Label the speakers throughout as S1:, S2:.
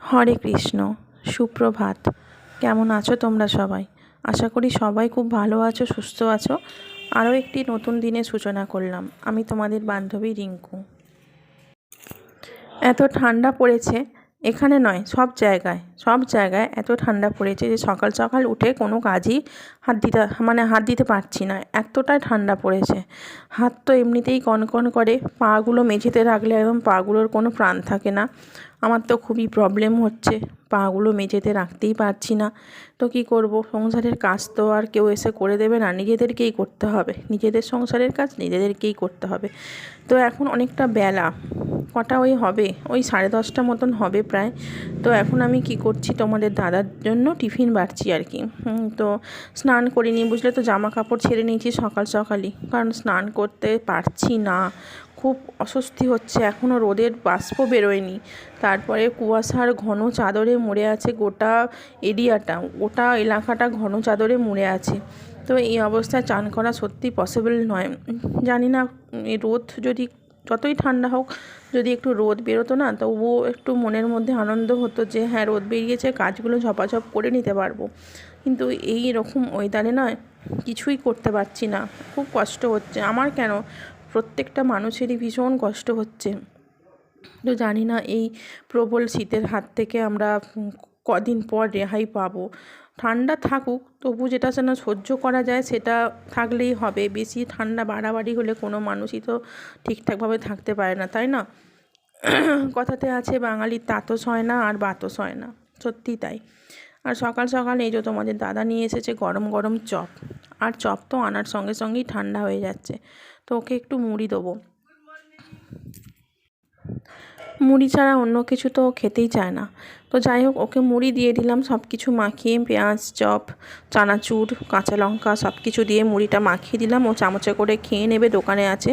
S1: হরে কৃষ্ণ। সুপ্রভাত। কেমন আছো তোমরা সবাই? আশা করি সবাই খুব ভালো আছো, সুস্থ আছো। আরও একটি নতুন দিনের সূচনা করলাম। আমি তোমাদের বান্ধবী রিঙ্কু। এত ঠান্ডা পড়েছে, এখানে নয় সব জায়গায় এত ঠান্ডা পড়েছে যে সকাল সকাল উঠে কোনো কাজই হাত দিতে পারছি না, এতটাই ঠান্ডা পড়েছে। হাত তো এমনিতেই কনকন করে, পাগুলো মেঝেতে রাখলে একদম পাগুলোর কোনো প্রাণ থাকে না। আমার তো খুবই প্রবলেম হচ্ছে, পাগুলো মেঝেতে রাখতেই পারছি না। তো কী করব, সংসারের কাজ তো আর কেউ এসে করে দেবে না, নিজেদেরকেই করতে হবে। নিজেদের সংসারের কাজ নিজেদেরকেই করতে হবে। তো এখন অনেকটা বেলা, কটা হবে, ওই 10:30 মতন হবে প্রায়। তো এখন আমি কি করছি, তোমাদের দাদার জন্য টিফিন বাড়ছি আর কি। তো স্নান করিনি, বুঝলে তো, জামা কাপড় ছেড়ে নিয়েছি সকাল সকালই, কারণ স্নান করতে পারছি না, খুব অস্বস্তি হচ্ছে। এখনও রোদের বাষ্প বেরোয়নি, তারপরে কুয়াশার ঘন চাদরে মুড়ে আছে গোটা এরিয়াটা, গোটা এলাকাটা ঘন চাদরে মুড়ে আছে। তো এই অবস্থায় চান করা সত্যি পসিবল নয়। জানি না, এই রোদ যদি যতই ঠান্ডা হোক, যদি একটু রোদ বেরোতো না, তবুও একটু মনের মধ্যে আনন্দ হতো যে হ্যাঁ, রোদ বেরিয়েছে, কাজগুলো ঝপাঝপ করে নিতে পারবো। কিন্তু এই রকম ওয়েদারে নয়, কিছুই করতে পারছি না, খুব কষ্ট হচ্ছে আমার, কেন প্রত্যেকটা মানুষেরই ভীষণ কষ্ট হচ্ছে। তো জানি না এই প্রবল শীতের হাত থেকে আমরা কদিন পর রেহাই পাবো। ঠান্ডা থাকুক, তবু যেটা যেন সহ্য করা যায় সেটা থাকলেই হবে। বেশি ঠান্ডা বাড়াবাড়ি হলে কোনো মানুষই তো ঠিকঠাকভাবে থাকতে পারে না, তাই না? কথাতে আছে, বাঙালির তাতও সয় না আর বাতও সয় না, সত্যিই তাই। আর সকাল সকাল এই যে তোমাদের দাদা নিয়ে এসেছে গরম গরম চপ, আর চপ তো আনার সঙ্গে সঙ্গেই ঠান্ডা হয়ে যাচ্ছে। তো ওকে একটু মুড়ি দেবো, মুড়ি ছাড়া অন্য কিছু তো খেতেই চায় না। তো যাই হোক, ওকে মুড়ি দিয়ে দিলাম, সব কিছু মাখিয়ে, পেঁয়াজ, চপ, চানাচুর, কাঁচা লঙ্কা সব কিছু দিয়ে মুড়িটা মাখিয়ে দিলাম। ও চামচে করে খেয়ে নেবে, দোকানে আছে,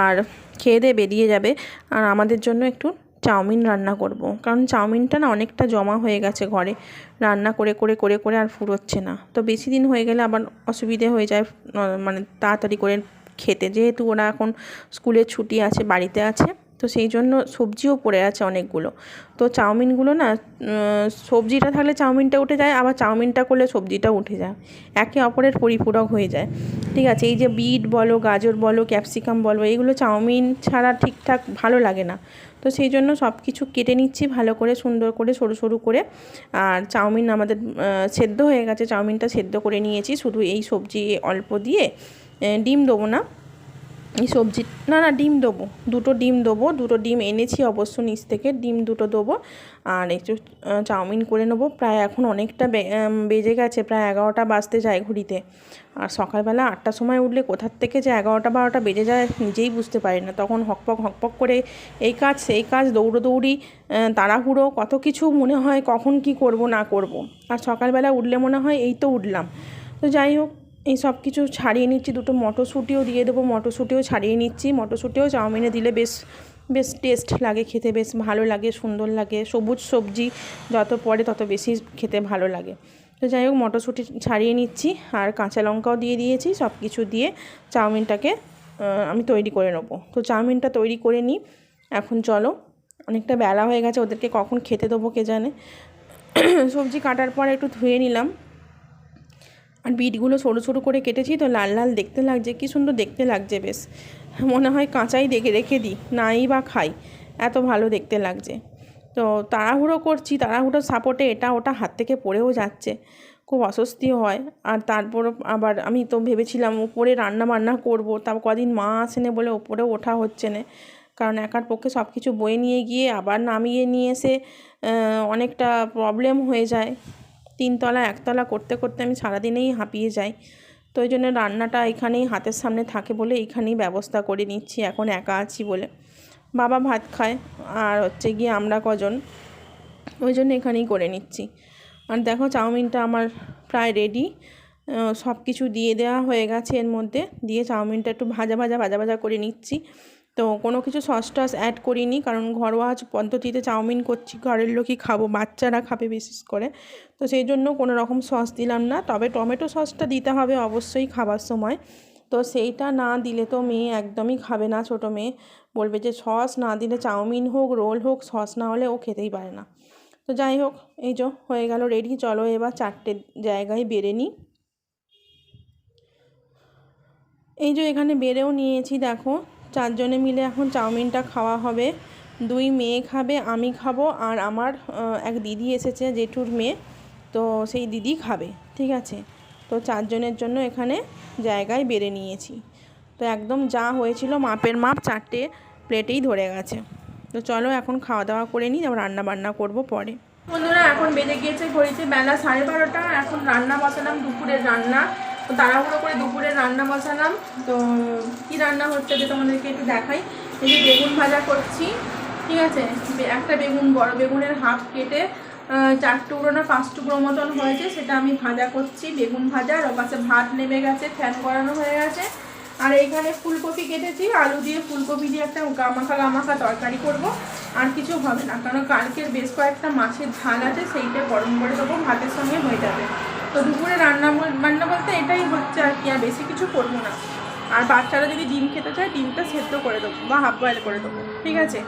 S1: আর খেয়ে দিয়ে বেরিয়ে যাবে। আর আমাদের জন্য একটু চাউমিন রান্না করব, কারণ চাউমিনটা না অনেকটা জমা হয়ে গেছে ঘরে, রান্না করে করে করে করে আর ফুরোচ্ছে না। তো বেশি দিন হয়ে গেলে আবার অসুবিধে হয়ে যায়, মানে তাড়াতাড়ি করে খেতে, যেহেতু ওরা এখন স্কুলের ছুটি আছে, বাড়িতে আছে, তো সেই জন্য সবজিও পড়ে আছে অনেকগুলো। তো চাউমিনগুলো না, সবজিটা থাকলে চাউমিনটা উঠে যায়, আবার চাউমিনটা করলে সবজিটা উঠে যায়, একে অপরের পরিপূরক হয়ে যায়। ঠিক আছে, এই যে বিট বলো, গাজর বলো, ক্যাপসিকাম বলো, এইগুলো চাউমিন ছাড়া ঠিকঠাক ভালো লাগে না। তো সেই জন্য সব কিছু কেটে নিচ্ছি ভালো করে, সুন্দর করে, সরু সরু করে। আর চাউমিন আমাদের সেদ্ধ হয়ে গেছে, চাউমিনটা সেদ্ধ করে নিয়েছি, শুধু এই সবজি অল্প দিয়ে, ডিম দেবো না এই সবজি, না না, ডিম দেবো, দুটো ডিম দেবো, দুটো ডিম এনেছি অবশ্য নিচ থেকে, ডিম দুটো দেবো। আর একটু চাউমিন করে নেবো। প্রায় এখন অনেকটা বেজে গেছে, প্রায় 11টা বাজতে যায় ঘড়িতে। আর সকালবেলা 8টার সময় উঠলে কোথার থেকে যে 11টা 12টা বেজে যায় নিজেই বুঝতে পারি না। তখন হকপক হকপক করে এই কাজ সেই কাজ, দৌড়োদৌড়ি, তাড়াহুড়ো, কত কিছু মনে হয় কখন কি করব না করব। আর সকালবেলা উঠলে মনে হয় এই তো উঠলাম। তো যাই হোক, এই সব কিছু ছাড়িয়ে নিচ্ছি, দুটো মটরশুঁটিও দিয়ে দেবো, মটরশুঁটিও ছাড়িয়ে নিচ্ছি। মটরশুঁটিও চাউমিনে দিলে বেশ বেশ টেস্ট লাগে খেতে, বেশ ভালো লাগে, সুন্দর লাগে। সবুজ সবজি যত পড়ে তত বেশি খেতে ভালো লাগে। তো যাই হোক, মটরশুঁটি ছাড়িয়ে নিচ্ছি, আর কাঁচা লঙ্কাও দিয়ে দিয়েছি। সব কিছু দিয়ে চাউমিনটাকে আমি তৈরি করে নেবো। তো চাউমিনটা তৈরি করে নিই এখন, চলো। অনেকটা বেলা হয়ে গেছে, ওদেরকে কখন খেতে দেবো কে জানে। সবজি কাটার পর একটু ধুয়ে নিলাম, আর বিটগুলো সরু সরু করে কেটেছি, তো লাল লাল দেখতে লাগছে, কী সুন্দর দেখতে লাগছে, বেশ মনে হয় কাঁচাই রেখে দিই, নাই বা খাই, এত ভালো দেখতে লাগছে। তো তাড়াহুড়ো করছি, তাড়াহুড়োর সাপোর্টে এটা ওটা হাত থেকে পড়েও যাচ্ছে, খুব অস্বস্তিও হয়। আর তারপর আবার আমি তো ভেবেছিলাম উপরে রান্না বান্না করবো, তারপর কদিন মা আসেনে বলে ওপরেও ওঠা হচ্ছে না, কারণ একার পক্ষে সব কিছু বয়ে নিয়ে গিয়ে আবার নামিয়ে নিয়ে এসে অনেকটা প্রবলেম হয়ে যায়। 3তলা 1তলা করতে করতে আমি সারাদিনেই হাঁপিয়ে যাই। তো ওই জন্য রান্নাটা এখানেই হাতের সামনে থাকে বলে এইখানেই ব্যবস্থা করে নিচ্ছি, এখন একা আছি বলে। বাবা ভাত খায়, আর হচ্ছে গিয়ে আমরা কজন, ওই জন্য এখানেই করে নিচ্ছি। আর দেখো, চাউমিনটা আমার প্রায় রেডি, সব কিছু দিয়ে দেওয়া হয়ে গেছে এর মধ্যে, দিয়ে চাউমিনটা একটু ভাজা ভাজা ভাজা ভাজা করে নিচ্ছি। তো কোনো কিছু সস টস অ্যাড করিনি, কারণ ঘরোয়া পদ্ধতিতে চাউমিন করছি, ঘরের লোকই খাবো, বাচ্চারা খাবে বিশেষ করে। তো সেই জন্য কোনো রকম সস দিলাম না, তবে টমেটো সসটা দিতে হবে অবশ্যই খাবার সময়। তো সেইটা না দিলে তো মেয়ে একদমই খাবে না, ছোটো মেয়ে বলবে যে সস না দিলে, চাউমিন হোক রোল হোক, সস না হলে ও খেতেই পারে না। তো তো যাই হোক, এই যে হয়ে গেল রেডি। চলো এবার 4টে জায়গায় বেড়ে নিই। এই যে এখানে বেড়েও নিয়েছি, দেখো 4 জনে মিলে এখন চাউমিনটা খাওয়া হবে। 2 মেয়ে খাবে, আমি খাবো, আর আমার এক দিদি এসেছে, জেঠুর মেয়ে, তো সেই দিদি খাবে, ঠিক আছে। তো 4 জনের জন্য এখানে জায়গায় বেড়ে নিয়েছি। তো একদম যা হয়েছিল মাপের মাপ 4টে প্লেটেই ধরে গেছে। তো চলো এখন খাওয়া দাওয়া করে নিই, আবার রান্না বান্না করবো পরে। বন্ধুরা এখন বেজে গিয়েছে ঘড়িতে বেলা 12:30। এখন রান্না বসালাম, দুপুরের রান্না। তো তাড়াহুড়ো করে দুপুরের রান্না বসালাম। তো কী রান্না হচ্ছে যে তোমাদেরকে একটু দেখাই। এই যে বেগুন ভাজা করছি, ঠিক আছে। একটা বেগুন, বড় বেগুনের হাফ কেটে 4 টুকরো না 5 টুকরো মতন হয়েছে, সেটা আমি ভাজা করছি, বেগুন ভাজা। আর ওপাশে ভাত নেমে গেছে, ফ্যান করানো হয়ে গেছে। আর এইখানে ফুলকপি কেটেছি, আলু দিয়ে ফুলকপি দিয়ে একটা গামাখা তরকারি করব। আর কিছু হবে না, কারণ কালকের বেশ কয়েকটা মাছের ঝাল আছে, সেইটা গরম করে দেবো, ভাতের সঙ্গে হয়ে যাবে। তো দুপুরে রান্না বলতে এটাই হচ্ছে আর কি, আর বেশি কিছু করবো না। আর বাচ্চারা যদি ডিম খেতে চায়, ডিমটা সেদ্ধ করে দেবো বা হাফ বয়েল করে দেবো, ঠিক আছে।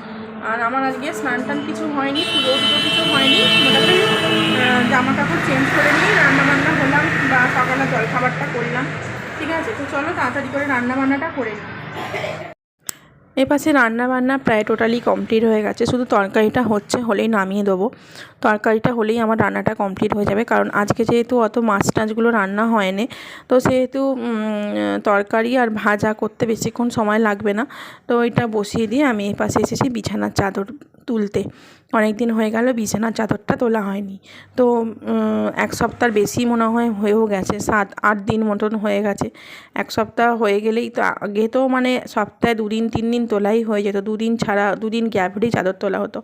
S1: আর আমার আজকে স্নান টান কিছু হয়নি, পুজো কিছু হয়নি, মোটামুটি জামা কাপড় চেঞ্জ করে নিই, রান্নাবান্না হলাম বা সকালে জলখাবারটা করলাম, ঠিক আছে। তো চলো তাড়াতাড়ি করে রান্নাবান্নাটা করে নিই। এপাশে রান্নাবান্না প্রায় টোটালি কমপ্লিট হয়ে গেছে, শুধু তরকারিটা হলেই নামিয়ে দেবো। তরকারিটা হলেই আমার রান্নাটা কমপ্লিট হয়ে যাবে, কারণ আজকে যেহেতু অত মাছ টাছগুলো রান্না হয়নি, তো সেহেতু তরকারি আর ভাজা করতে বেশিক্ষণ সময় লাগবে না। তো ওইটা বসিয়ে দিয়ে আমি এপাশে এসেছি বিছানার চাদর তুলতে। অনেক দিন হয়ে গেল বিছানার চাদরটা তোলা হয়নি। তো 1 সপ্তাহের বেশি মনে হয় হয়েও গেছে, 7-8 দিন মতন হয়ে গেছে। 1 সপ্তাহ হয়ে গেলেই তো, আগে তো মানে সপ্তাহে 2 দিন 3 দিন তোলাই হয়ে যেত, 2 দিন ছাড়া 2 দিন গ্যাপেরই চাদর তোলা হতো।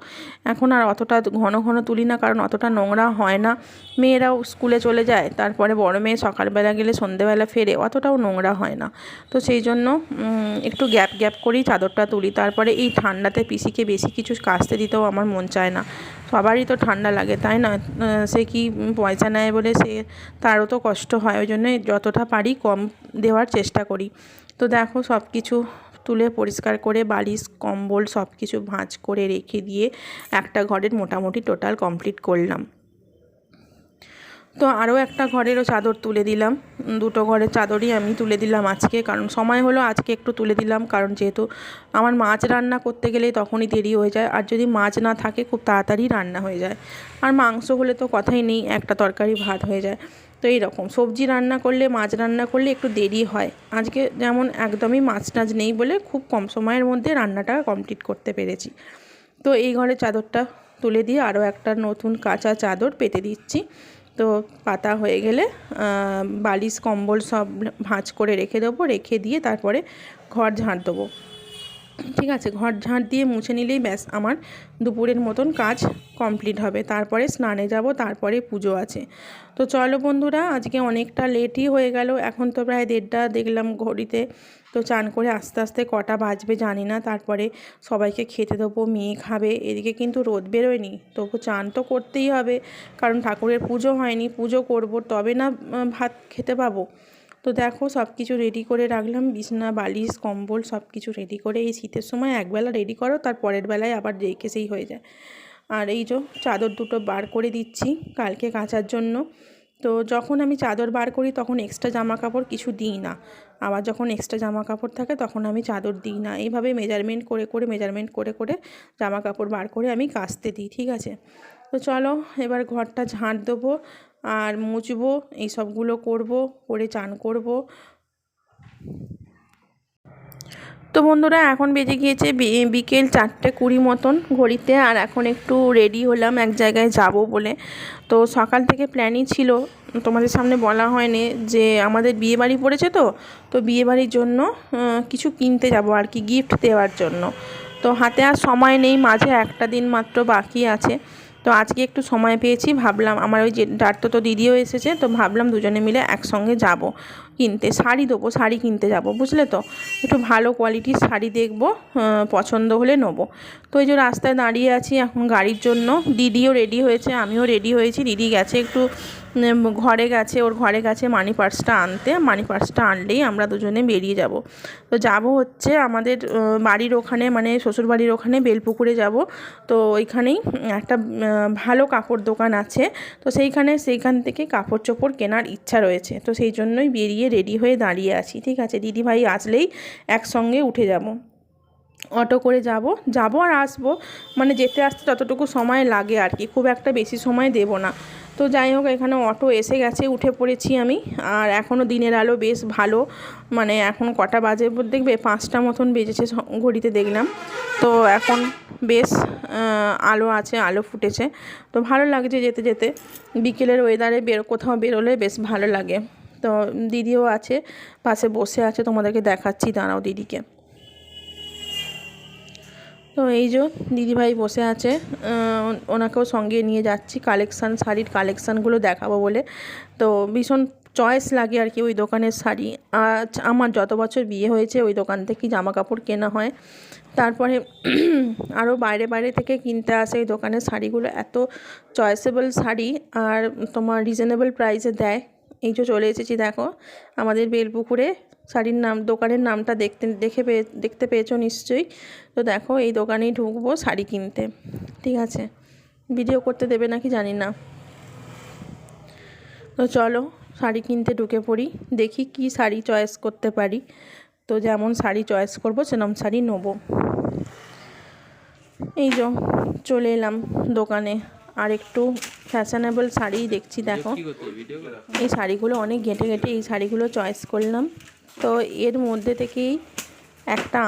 S1: এখন আর অতটা ঘন ঘন তুলি না, কারণ অতটা নোংরা হয় না। মেয়েরাও স্কুলে চলে যায়, তারপরে বড় মেয়ে সকালবেলা গেলে সন্ধেবেলা ফেরে, অতটাও নোংরা হয় না। তো সেই জন্য একটু গ্যাপ করেই চাদরটা তুলি। তারপরে এই ঠান্ডাতে পিসিকে বেশি কিছু কাচতে দিতেও আমার মন চায় না। সবারই তো ঠান্ডা লাগে, তাই না। সে কি পয়সা নেয় বলে তারও তো কষ্ট হয়, ওই জন্য যতটা পারি কম দেওয়ার চেষ্টা করি। তো দেখো সব কিছু তুলে পরিষ্কার করে বালিশ কম্বল সব কিছু ভাঁজ করে রেখে দিয়ে একটা ঘরের মোটামুটি টোটাল কমপ্লিট করলাম। তো আরও একটা ঘরেরও চাদর তুলে দিলাম, 2টো ঘরের চাদরই আমি তুলে দিলাম আজকে, কারণ সময় হলো আজকে একটু তুলে দিলাম। কারণ যেহেতু আমার মাছ রান্না করতে গেলেই তখনই দেরি হয়ে যায়, আর যদি মাছ না থাকে খুব তাড়াতাড়ি রান্না হয়ে যায়। আর মাংস হলে তো কথাই নেই, একটা তরকারি ভাত হয়ে যায়। তো এইরকম সবজি রান্না করলে, মাছ রান্না করলে একটু দেরি হয়। আজকে যেমন একদমই মাছ টাছ নেই বলে খুব কম সময়ের মধ্যে রান্নাটা কমপ্লিট করতে পেরেছি। তো এই ঘরের চাদরটা তুলে দিয়ে আরও একটা নতুন কাঁচা চাদর পেতে দিচ্ছি। তো পাতা হয়ে গেলে বালিশ কম্বল সব ভাঁজ করে রেখে দেবো, রেখে দিয়ে তারপরে ঘর ঝাঁট দেবো, ঠিক আছে। ঘর ঝাঁট দিয়ে মুছে নিলেই ব্যাস আমার দুপুরের মতন কাজ কমপ্লিট হবে। তারপরে স্নানে যাব, তারপরে পুজো আছে। তো চলো বন্ধুরা, আজকে অনেকটা লেটই হয়ে গেল, এখন তো প্রায় 1:30 দেখলাম ঘড়িতে। তো চান করে আস্তে আস্তে কটা বাজবে জানি না, তারপরে সবাইকে খেতে দেবো, মেয়ে খাবে। এদিকে কিন্তু রোদ বেরোয়নি, তবু চান তো করতেই হবে, কারণ ঠাকুরের পুজো হয়নি, পুজো করব তবে না ভাত খেতে পাবো। তো দেখো সব কিছু রেডি করে রাখলাম, বিছানা বালিশ কম্বল সব কিছু রেডি করে। এই শীতের সময় একবেলা রেডি করো, তার পরের বেলায় আবার রেখে সেই হয়ে যায়। আর এই যে চাদর 2টো বার করে দিচ্ছি কালকে কাচার জন্য। তো যখন আমি চাদর বার করি তখন এক্সট্রা জামা কাপড় কিছু দিই না, আবার যখন এক্সট্রা জামা কাপড় থাকে তখন আমি চাদর দিই না। এইভাবে মেজারমেন্ট করে জামা কাপড় বার করে আমি কাচতে দিই, ঠিক আছে। তো চলো এবার ঘরটা ঝাঁট দেবো আর মুছবো, এই সবগুলো করবো, করে চান করব। তো বন্ধুরা এখন বেজে গিয়েছে বিকেল 4:20 মতন ঘড়িতে। আর এখন একটু রেডি হলাম এক জায়গায় যাব বলে। তো সকাল থেকে প্ল্যানই ছিল, তোমাদের সামনে বলা হয়নি, যে আমাদের বিয়েবাড়ি পড়েছে। তো বিয়েবাড়ির জন্য কিছু কিনতে যাব আর কি, গিফট দেওয়ার জন্য। তো হাতে আর সময় নেই, মাঝে একটা দিন মাত্র বাকি আছে। তো আজকে একটু সময় পেয়েছি, ভাবলাম আমার ওই যে তো দিদিও এসেছে, তো ভাবলাম দুজনে মিলে একসঙ্গে যাব কিনতে। শাড়ি দেবো, শাড়ি কিনতে যাব, বুঝলে তো। একটু ভালো কোয়ালিটির শাড়ি দেখব, পছন্দ হলে নেবো। তো এই যে রাস্তায় দাঁড়িয়ে আছি এখন গাড়ির জন্য। দিদিও রেডি হয়েছে, আমিও রেডি হয়েছি। দিদি গেছে একটু ঘরে গেছে, ওর ঘরে গেছে মানি পার্সটা আনতে। মানি পার্সটা আনলেই আমরা দুজনে বেরিয়ে যাব। তো যাব হচ্ছে আমাদের বাড়ির ওখানে, মানে শ্বশুরবাড়ির ওখানে বেলপুকুরে যাব। তো ওইখানেই একটা ভালো কাপড় দোকান আছে, তো সেইখান থেকে কাপড় চোপড় কেনার ইচ্ছা রয়েছে। তো সেই জন্যই বেরিয়ে রেডি হয়ে দাঁড়িয়ে আছি। ঠিক আছে, দিদিভাই আসলেই একসঙ্গে উঠে যাব, অটো করে যাব আর আসবো, মানে যেতে আসতে ততটুকু সময় লাগে আর কি, খুব একটা বেশি সময় দেব না। তো যাই হোক, এখানে অটো এসে গেছে, উঠে পড়েছি আমি। আর এখনও দিনের আলো বেশ ভালো, মানে এখন কটা বাজে দেখবে, 5টা মতন বেজেছে ঘড়িতে দেখলাম। তো এখন বেশ আলো আছে, আলো ফুটেছে, তো ভালো লাগছে যেতে যেতে। বিকেলের ওয়েদারে কোথাও বেরোলে বেশ ভালো লাগে। তো দিদিও আছে পাশে বসে আছে, তোমাদেরকে দেখাচ্ছি, দাঁড়াও দিদিকে। তো এই যে দিদিভাই বসে আছে, ওনাকেও সঙ্গে নিয়ে যাচ্ছি শাড়ির কালেকশানগুলো দেখাবো বলে। তো ভীষণ চয়েস লাগে আর কি ওই দোকানের শাড়ি। আমার যত বছর বিয়ে হয়েছে ওই দোকান থেকেই জামা কাপড় কেনা হয়। তারপরে আরও বাইরে থেকে কিনতে আসে এই দোকানের শাড়িগুলো, এত চয়েসেবল শাড়ি আর তোমার রিজনেবল প্রাইসে দেয়। এই যে চলে এসেছি, দেখো আমাদের বেলপুকুরে। দোকানের নামটা দেখতে পেয়েছো নিশ্চয়ই। তো দেখো এই দোকানেই ঢুকবো শাড়ি কিনতে। ঠিক আছে, ভিডিও করতে দেবে নাকি জানি না। তো চলো শাড়ি কিনতে ঢুকে পড়ি, দেখি কি শাড়ি চয়েস করতে পারি। তো যেমন শাড়ি চয়েস করবো সেরকম শাড়ি নেবো। এই যে চলে এলাম দোকানে, আর একটু ফ্যাশনেবল শাড়ি দেখছি। দেখো এই শাড়িগুলো অনেক ঘেঁটে এই শাড়িগুলো চয়েস করলাম। তো এর মধ্যে থেকেই একটা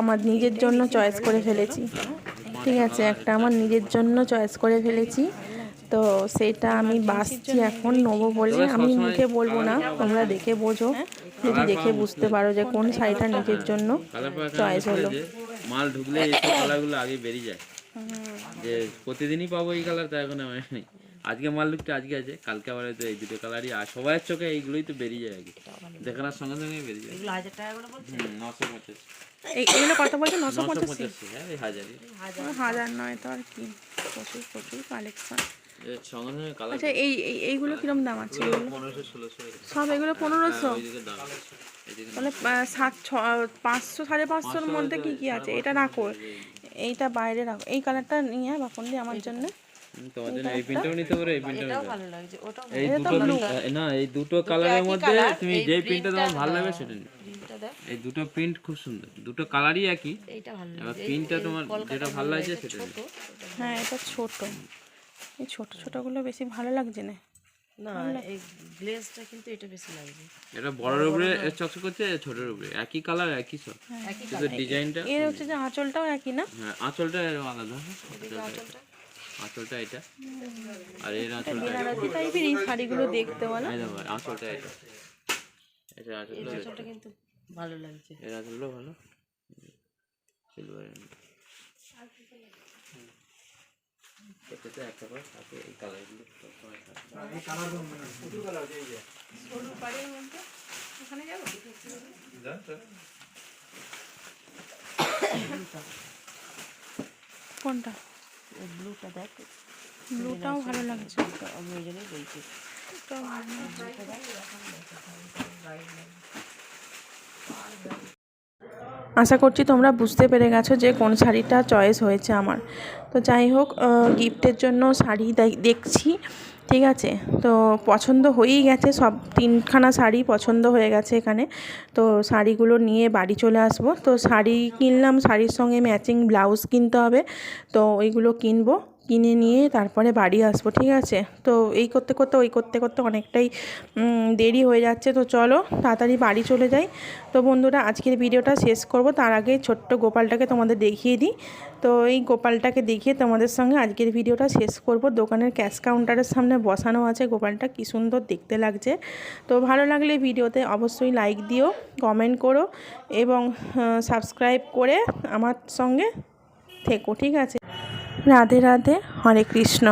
S1: আমার নিজের জন্য চয়েস করে ফেলেছি। ঠিক আছে, একটা আমার নিজের জন্য চয়েস করে ফেলেছি। তো সেটা আমি বাছছি এখন নেবো বলে। আমি মুখে বলবো না, তোমরা দেখে বোঝো, যদি দেখে বুঝতে পারো যে কোন শাড়িটা নিজের জন্য চয়েস হলো।
S2: মাল ঢুকলে এই কালারগুলো আগে বেরিয়ে যায়, যে প্রতিদিনই পাবো এই কালার, তা এখন আমার নেই। আজকে মাল ঢুকতে আজকে আছে, কালকে আবার তো এই দুটো কালারই, আর সবাইয়ের চোখে এইগুলোই তো বেরিয়ে যায় আগে, দেখানোর সঙ্গে সঙ্গে বেরিয়ে যায়।
S3: 1000 টাকা করে বলছে,
S2: 950।
S1: এইগুলো কত বলছে? 985।
S2: হ্যাঁ, এই হাজারই।
S1: 1000 নয় তো আর কি, প্রচুর কালেকশন।
S2: সঙ্গে সঙ্গে কালার।
S1: আচ্ছা, এইগুলো কিরম দাম আছে?
S2: 1500-1600
S1: সব এগুলো 1500?
S2: ওইদিকে দাম।
S1: তাহলে 500 550-র মধ্যে কি আছে? এটা রাখো, এইটা বাইরে রাখো। এই কালারটা নিয়ে বাপন দি আমার জন্য।
S2: তোমার জন্য এই প্রিন্টটাও নিতে পারো, এই প্রিন্টটাও
S3: এটাও ভালো লাগছে, ওটাও
S2: এই দুটো না, এই দুটো কালারের মধ্যে তুমি যেই প্রিন্টটা তোমার ভালো লাগবে সেটা নিও।
S3: প্রিন্টটা দেখ,
S2: এই দুটো প্রিন্ট খুব সুন্দর, দুটো কালারই একই।
S3: এইটা ভালো
S2: এবার
S3: লাগছে,
S2: প্রিন্টটা তোমার যেটা ভালো লাগছে সেটা নিও।
S1: হ্যাঁ, এটা ছোট, এই ছোটগুলো বেশি ভালো লাগছে না।
S3: না এই গ্লেজটা কিন্তু এটা বেশি লাগছে।
S2: এটা বড়র উপরে চকচক করছে, ছোটর উপরে একই কালার, একই সব, শুধু ডিজাইনটা।
S1: এর হচ্ছে যে আঁচলটাও একই না?
S2: হ্যাঁ, আঁচলটা আলাদা। আঁচলটা এটা, আর এর আঁচলটা
S1: বেনারসি টাইপের এই শাড়িগুলো দেখতে বলো।
S2: আঁচলটা এটা
S3: আঁচলটা কিন্তু ভালো লাগছে,
S2: এর আঁচলটাও ভালো, সিলভারের। এটাতে একটা করে থাকে এই কালারগুলো, এই কালারগুলো মানে দুটো কালার এই যে সরু পাড়ের মধ্যে ওখানে যাব যা তো।
S1: কোনটা?
S3: এই ব্লুটা দেখ,
S1: ব্লুটাও ভালো লাগছে।
S3: আমি ওই জন্যই বলছি।
S1: আশা করছি তোমরা বুঝতে পেরে গেছো যে কোন শাড়িটা চয়েস হয়েছে আমার। তো যাই হোক, গিফটের জন্য শাড়ি দেখছি। ঠিক আছে, তো পছন্দ হয়েই গেছে, সব 3খানা শাড়ি পছন্দ হয়ে গেছে এখানে। তো শাড়িগুলো নিয়ে বাড়ি চলে আসবো। তো শাড়ি কিনলাম, শাড়ির সঙ্গে ম্যাচিং ব্লাউজ কিনতে হবে, তো ওইগুলো কিনে নিয়ে তারপরে বাড়ি আসবো। ঠিক আছে, তো ওই করতে করতে অনেকটাই দেরি হয়ে যাচ্ছে। তো চলো তাড়াতাড়ি বাড়ি চলে যাই। তো বন্ধুরা, আজকের ভিডিওটা শেষ করব, তার আগে ছোট্ট গোপালটাকে তোমাদের দেখিয়ে দিই। তো এই গোপালটাকে দেখিয়ে তোমাদের সঙ্গে আজকের ভিডিওটা শেষ করব। দোকানের ক্যাশ কাউন্টারের সামনে বসানো আছে গোপালটা, কি সুন্দর দেখতে লাগছে। তো ভালো লাগলে ভিডিওতে অবশ্যই লাইক দিও, কমেন্ট করো এবং সাবস্ক্রাইব করে আমার সঙ্গে থেকো। ঠিক আছে, রাধে রাধে, হরে কৃষ্ণ।